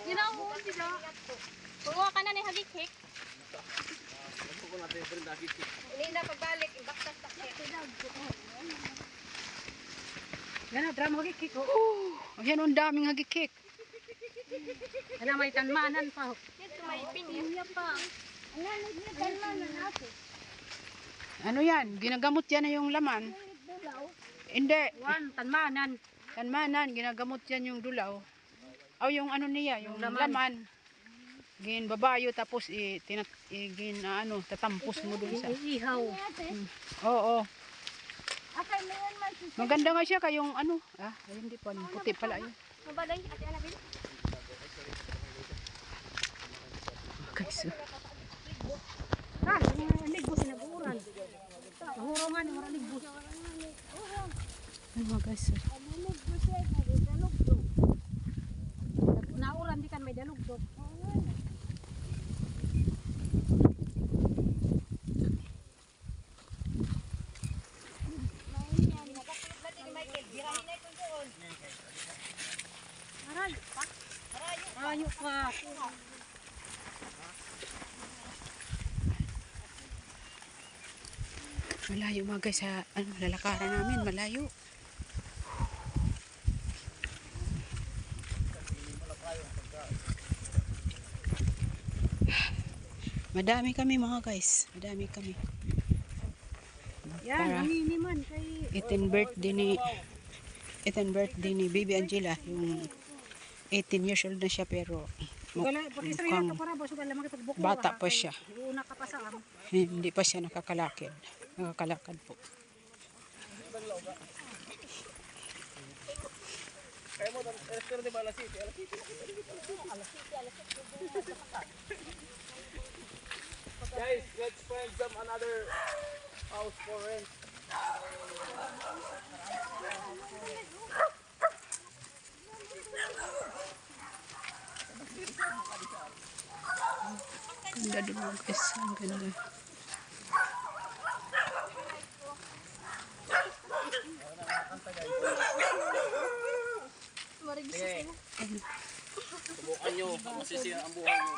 Ginawa sila. Kuha ka na ni hagikik. Ini na pagbalik, imbaktas takit. Yan na, drama hagikik. Ayan, ang daming hagikik. Yan may tanmanan pa. Ito may pinya pa. Ano yan? Ginagamot yan na yung laman. Hindi. Wan, tanmanan. Tanmanan, ginagamot yan yung dulaw. O yung ano niya, yung laman. Babayo tapos tatampos mo dun sa. Iihaw. Oo. Maganda nga siya kayong ano. Ayun di pa. Puti pala yun. Mabaday, ate Anabel. Okay, so. Ligbo sinaburan. Hurungan, wala ligbo. Ano mga guys. Nauran di kan may dalugdog. Arayo pa. Malayo mga guys sa lalakaran namin. Malayo. Madami kami mga guys. Madami kami. Yan, amini man kay 18th birthday ni Baby Angela. Yung 18 years old na siya pero mukhang bata pa siya. Hindi pa siya nakakalakad. Nakakalakad po. Guys, let's find some another house for rent. Ganda din mga guys. Ang ganda. Sige. Subukan nyo. Masisira ang buhay nyo.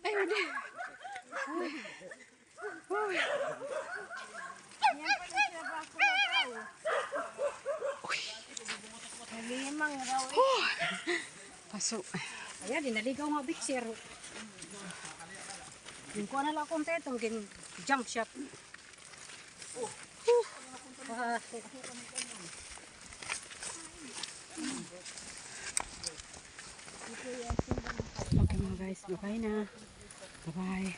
Ay, hindi. Pasok. ayan dinaligaw nga biksir. Yung kuha na lang akong tetong jump shot. Okay mga guys, bye na. Bye bye.